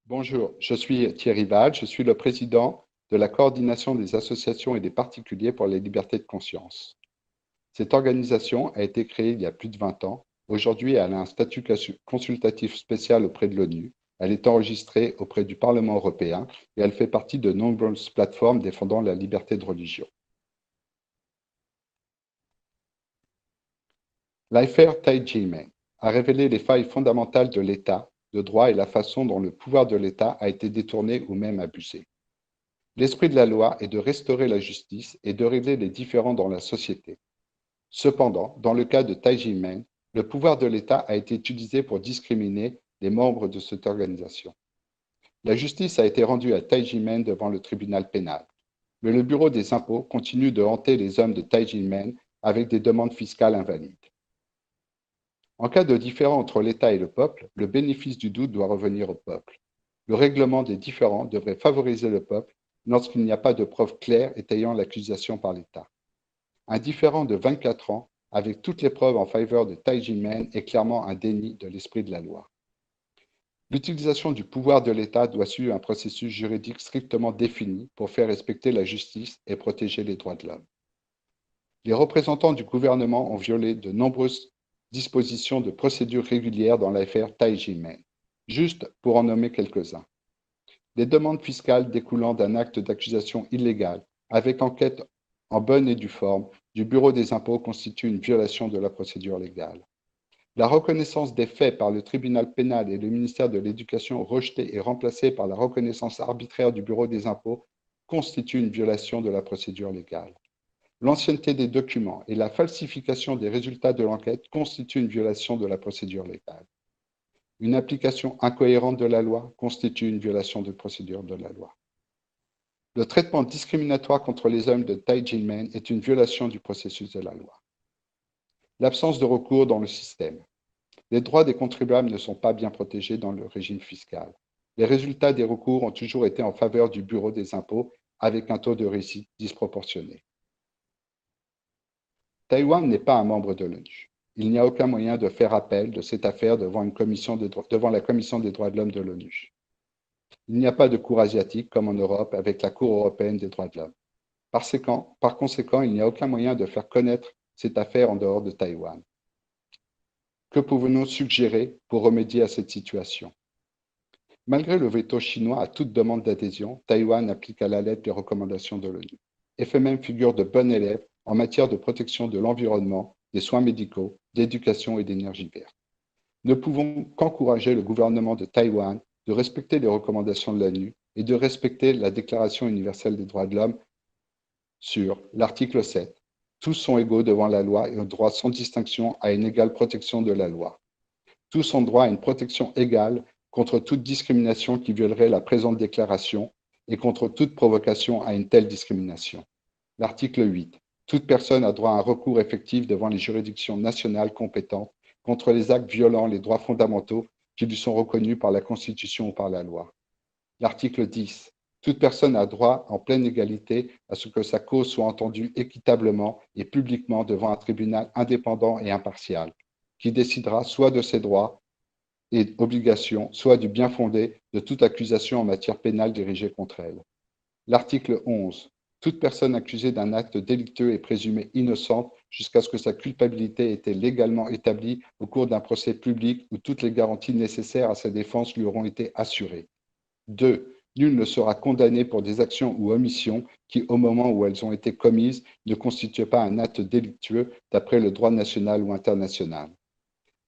Bonjour, je suis Thierry Val, je suis le président de la coordination des associations et des particuliers pour les libertés de conscience. Cette organisation a été créée il y a plus de 20 ans. Aujourd'hui, elle a un statut consultatif spécial auprès de l'ONU. Elle est enregistrée auprès du Parlement européen et elle fait partie de nombreuses plateformes défendant la liberté de religion. L'affaire Taiji a révélé les failles fondamentales de l'État de droit et la façon dont le pouvoir de l'État a été détourné ou même abusé. L'esprit de la loi est de restaurer la justice et de régler les différends dans la société. Cependant, dans le cas de Taiji, le pouvoir de l'État a été utilisé pour discriminer les membres de cette organisation. La justice a été rendue à Taiji devant le tribunal pénal. Mais le bureau des impôts continue de hanter les hommes de Taiji avec des demandes fiscales invalides. En cas de différend entre l'État et le peuple, le bénéfice du doute doit revenir au peuple. Le règlement des différends devrait favoriser le peuple lorsqu'il n'y a pas de preuves claires étayant l'accusation par l'État. Un différend de 24 ans, avec toutes les preuves en faveur de Taiji est clairement un déni de l'esprit de la loi. L'utilisation du pouvoir de l'État doit suivre un processus juridique strictement défini pour faire respecter la justice et protéger les droits de l'homme. Les représentants du gouvernement ont violé de nombreuses dispositions de procédure régulière dans l'affaire Taiji. Juste pour en nommer quelques-uns. Des demandes fiscales découlant d'un acte d'accusation illégal, avec enquête en bonne et due forme, du Bureau des impôts constituent une violation de la procédure légale. La reconnaissance des faits par le tribunal pénal et le ministère de l'Éducation rejetée et remplacée par la reconnaissance arbitraire du Bureau des impôts constitue une violation de la procédure légale. L'ancienneté des documents et la falsification des résultats de l'enquête constituent une violation de la procédure légale. Une application incohérente de la loi constitue une violation de procédure de la loi. Le traitement discriminatoire contre les hommes de Taiji est une violation du processus de la loi. L'absence de recours dans le système. Les droits des contribuables ne sont pas bien protégés dans le régime fiscal. Les résultats des recours ont toujours été en faveur du Bureau des impôts avec un taux de réussite disproportionné. Taïwan n'est pas un membre de l'ONU. Il n'y a aucun moyen de faire appel de cette affaire devant la Commission des droits de l'homme de l'ONU. Il n'y a pas de cour asiatique comme en Europe avec la Cour européenne des droits de l'homme. Par conséquent, il n'y a aucun moyen de faire connaître cette affaire en dehors de Taïwan. Que pouvons-nous suggérer pour remédier à cette situation? Malgré le veto chinois à toute demande d'adhésion, Taïwan applique à la lettre les recommandations de l'ONU et fait même figure de bon élève en matière de protection de l'environnement, des soins médicaux, d'éducation et d'énergie verte. Ne pouvons qu'encourager le gouvernement de Taïwan de respecter les recommandations de l'ONU et de respecter la Déclaration universelle des droits de l'homme sur l'article 7. Tous sont égaux devant la loi et ont droit sans distinction à une égale protection de la loi. Tous ont droit à une protection égale contre toute discrimination qui violerait la présente déclaration et contre toute provocation à une telle discrimination. L'article 8. Toute personne a droit à un recours effectif devant les juridictions nationales compétentes contre les actes violant les droits fondamentaux qui lui sont reconnus par la Constitution ou par la loi. L'article 10. Toute personne a droit en pleine égalité à ce que sa cause soit entendue équitablement et publiquement devant un tribunal indépendant et impartial, qui décidera soit de ses droits et obligations, soit du bien fondé de toute accusation en matière pénale dirigée contre elle. L'article 11. Toute personne accusée d'un acte délictueux est présumée innocente jusqu'à ce que sa culpabilité ait été légalement établie au cours d'un procès public où toutes les garanties nécessaires à sa défense lui auront été assurées. 2. Nul ne sera condamné pour des actions ou omissions qui, au moment où elles ont été commises, ne constituaient pas un acte délictueux d'après le droit national ou international.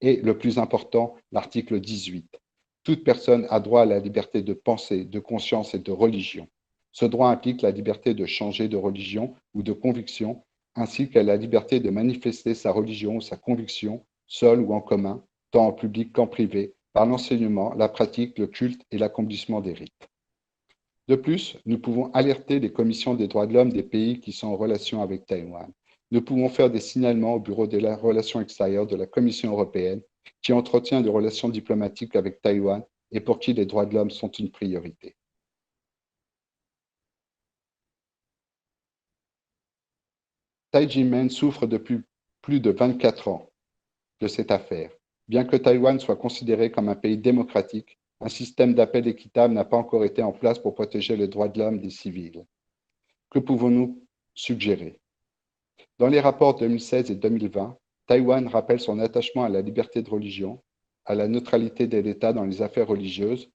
Et le plus important, l'article 18. Toute personne a droit à la liberté de pensée, de conscience et de religion. Ce droit implique la liberté de changer de religion ou de conviction, ainsi que la liberté de manifester sa religion ou sa conviction, seule ou en commun, tant en public qu'en privé, par l'enseignement, la pratique, le culte et l'accomplissement des rites. De plus, nous pouvons alerter les commissions des droits de l'homme des pays qui sont en relation avec Taïwan. Nous pouvons faire des signalements au Bureau des relations extérieures de la Commission européenne qui entretient des relations diplomatiques avec Taïwan et pour qui les droits de l'homme sont une priorité. Taiji souffre depuis plus de 24 ans de cette affaire. Bien que Taïwan soit considéré comme un pays démocratique, Un système d'appel équitable n'a pas encore été en place pour protéger les droits de l'homme des civils. Que pouvons-nous suggérer? Dans les rapports 2016 et 2020, Taïwan rappelle son attachement à la liberté de religion, à la neutralité de l'État dans les affaires religieuses,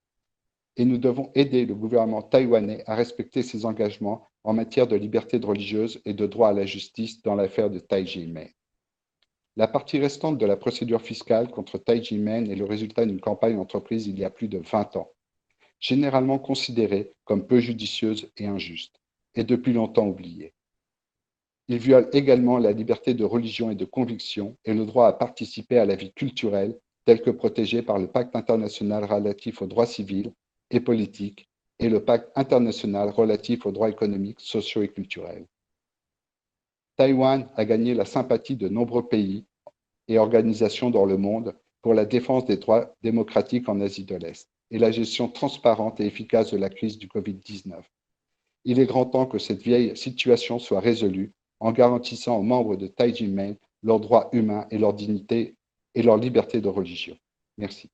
et nous devons aider le gouvernement taïwanais à respecter ses engagements en matière de liberté de religieuse et de droit à la justice dans l'affaire de Tai Ji-men. La partie restante de la procédure fiscale contre Tai Ji-men est le résultat d'une campagne entreprise il y a plus de 20 ans, généralement considérée comme peu judicieuse et injuste, et depuis longtemps oubliée. Il viole également la liberté de religion et de conviction et le droit à participer à la vie culturelle tel que protégé par le Pacte international relatif aux droits civils et politiques et le Pacte international relatif aux droits économiques, sociaux et culturels. Taïwan a gagné la sympathie de nombreux pays et organisations dans le monde pour la défense des droits démocratiques en Asie de l'Est et la gestion transparente et efficace de la crise du Covid-19. Il est grand temps que cette vieille situation soit résolue en garantissant aux membres de Tai Ji-men leurs droits humains et leur dignité et leur liberté de religion. Merci.